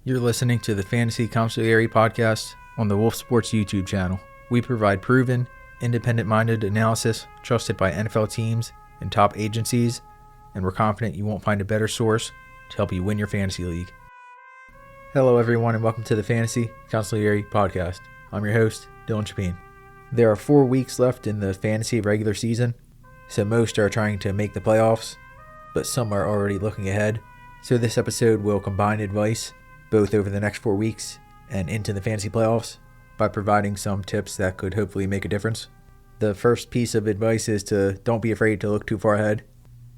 You're listening to the Fantasy Consigliere Podcast on the Wolf Sports YouTube channel. We provide proven, independent-minded analysis trusted by NFL teams and top agencies, and we're confident you won't find a better source to help you win your fantasy league. Hello everyone and welcome to the Fantasy Consigliere Podcast. I'm your host, Dylan Chapin. There are 4 weeks left in the fantasy regular season, so most are trying to make the playoffs, but some are already looking ahead. So this episode will combine advice both over the next 4 weeks and into the fantasy playoffs by providing some tips that could hopefully make a difference. The first piece of advice is to don't be afraid to look too far ahead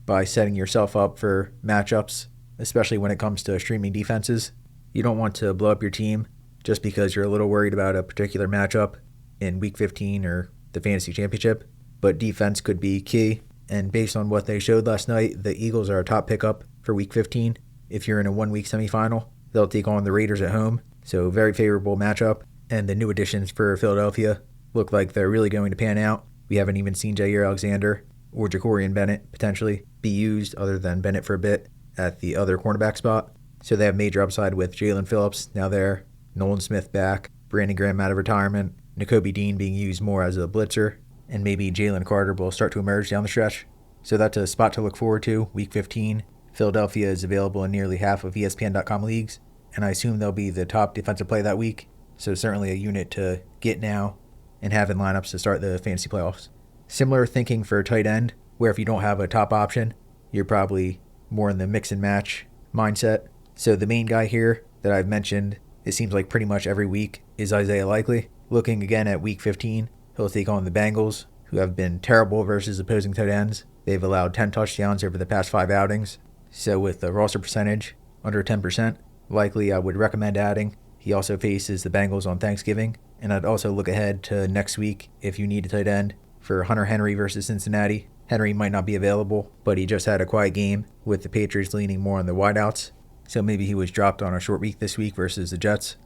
by setting yourself up for matchups, especially when it comes to streaming defenses. You don't want to blow up your team just because you're a little worried about a particular matchup in Week 15 or the Fantasy Championship, but defense could be key, and based on what they showed last night, the Eagles are a top pickup for Week 15. If you're in a 1-week semifinal, they'll take on the Raiders at home, so very favorable matchup. And the new additions for Philadelphia look like they're really going to pan out. We haven't even seen Jair Alexander or Jacorian Bennett potentially be used, other than Bennett for a bit, at the other cornerback spot. So they have major upside with Jalen Phillips now there, Nolan Smith back, Brandon Graham out of retirement, Nakobe Dean being used more as a blitzer, and maybe Jalen Carter will start to emerge down the stretch. So that's a spot to look forward to, Week 15. Philadelphia is available in nearly half of ESPN.com leagues, and I assume they'll be the top defensive play that week, so certainly a unit to get now and have in lineups to start the fantasy playoffs. Similar thinking for tight end, where if you don't have a top option, you're probably more in the mix and match mindset. So the main guy here that I've mentioned, it seems like pretty much every week, is Isaiah Likely. Looking again at Week 15, he'll take on the Bengals, who have been terrible versus opposing tight ends. They've allowed 10 touchdowns over the past 5 outings. So with the roster percentage under 10%, Likely I would recommend adding. He also faces the Bengals on Thanksgiving, and I'd also look ahead to next week if you need a tight end for Hunter Henry versus Cincinnati. Henry might not be available, but he just had a quiet game with the Patriots leaning more on the wideouts, so maybe he was dropped on a short week this week versus the Jets.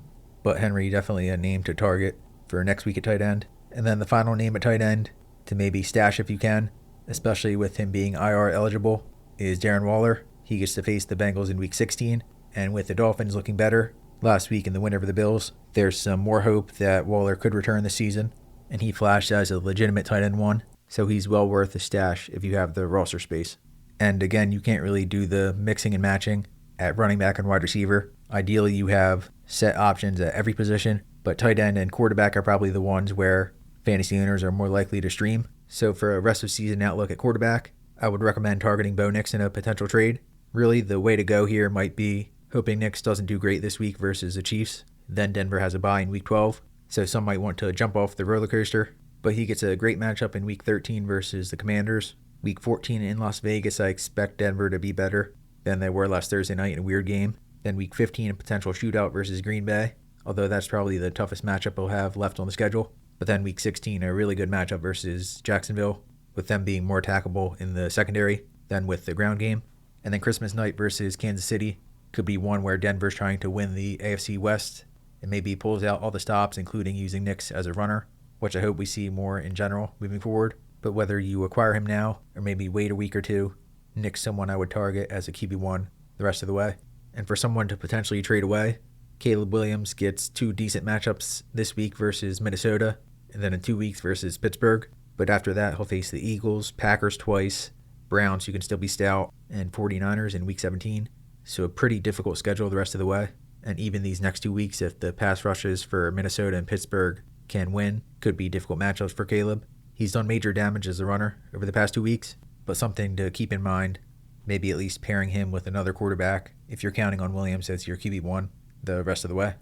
But Henry definitely a name to target for next week at tight end. And then the final name at tight end to maybe stash if you can, especially with him being IR eligible, is Darren Waller. He gets to face the Bengals in Week 16, and with the Dolphins looking better last week in the win over the Bills, there's some more hope that Waller could return this season, and he flashed as a legitimate tight end one, so he's well worth a stash if you have the roster space. And again, you can't really do the mixing and matching at running back and wide receiver. Ideally, you have set options at every position, but tight end and quarterback are probably the ones where fantasy owners are more likely to stream. So for a rest of season outlook at quarterback, I would recommend targeting Bo Nix in a potential trade. Really, the way to go here might be hoping Nix doesn't do great this week versus the Chiefs. Then Denver has a bye in Week 12, so some might want to jump off the roller coaster. But he gets a great matchup in Week 13 versus the Commanders. Week 14 in Las Vegas, I expect Denver to be better than they were last Thursday night in a weird game. Then Week 15, a potential shootout versus Green Bay, although that's probably the toughest matchup we'll have left on the schedule. But then Week 16, a really good matchup versus Jacksonville, with them being more attackable in the secondary than with the ground game. And then Christmas night versus Kansas City could be one where Denver's trying to win the AFC West and maybe pulls out all the stops, including using Nix as a runner, which I hope we see more in general moving forward. But whether you acquire him now or maybe wait a week or two, Nix someone I would target as a QB1 the rest of the way. And for someone to potentially trade away, Caleb Williams gets 2 decent matchups this week versus Minnesota, and then in 2 weeks versus Pittsburgh. But after that, he'll face the Eagles, Packers twice, Browns, who can still be stout, and 49ers in Week 17. So a pretty difficult schedule the rest of the way. And even these next 2 weeks, if the pass rushes for Minnesota and Pittsburgh can win, could be difficult matchups for Caleb. He's done major damage as a runner over the past 2 weeks, but something to keep in mind, maybe at least pairing him with another quarterback if you're counting on Williams as your QB1 the rest of the way.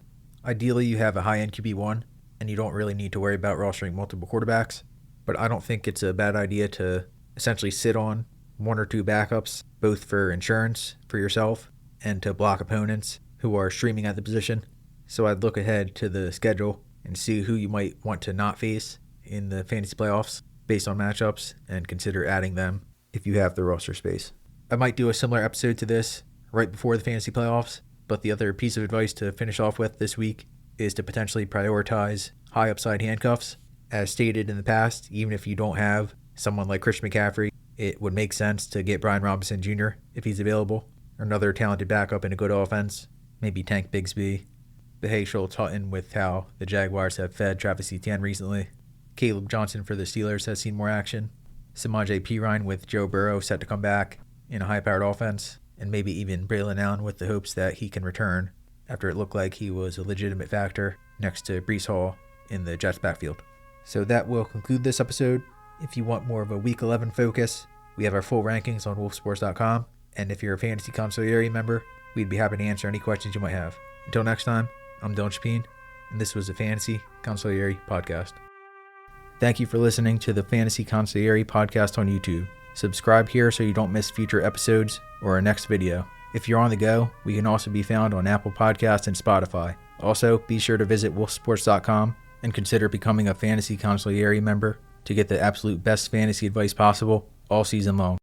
Ideally, you have a high-end QB1, and you don't really need to worry about rostering multiple quarterbacks, but I don't think it's a bad idea to essentially sit on 1 or 2 backups, both for insurance for yourself and to block opponents who are streaming at the position. So I'd look ahead to the schedule and see who you might want to not face in the fantasy playoffs based on matchups and consider adding them if you have the roster space. I might do a similar episode to this right before the fantasy playoffs, but the other piece of advice to finish off with this week is to potentially prioritize high upside handcuffs. As stated in the past, even if you don't have someone like Christian McCaffrey, it would make sense to get Brian Robinson Jr. if he's available, or another talented backup in a good offense. maybe Tank Bigsby. But hey, Schultz Hutton with how the Jaguars have fed Travis Etienne recently. Caleb Johnson for the Steelers has seen more action. Samaje Perine with Joe Burrow set to come back in a high-powered offense. And maybe even Braylon Allen with the hopes that he can return after it looked like he was a legitimate factor next to Breece Hall in the Jets backfield. So that will conclude this episode. If you want more of a Week 11 focus, we have our full rankings on wolfsports.com. And if you're a Fantasy Consigliere member, we'd be happy to answer any questions you might have. Until next time, I'm Don Chapin, and this was the Fantasy Consigliere Podcast. Thank you for listening to the Fantasy Consigliere Podcast on YouTube. Subscribe here so you don't miss future episodes or our next video. If you're on the go, we can also be found on Apple Podcasts and Spotify. Also, be sure to visit wolfsports.com and consider becoming a Fantasy Consigliere member to get the absolute best fantasy advice possible all season long.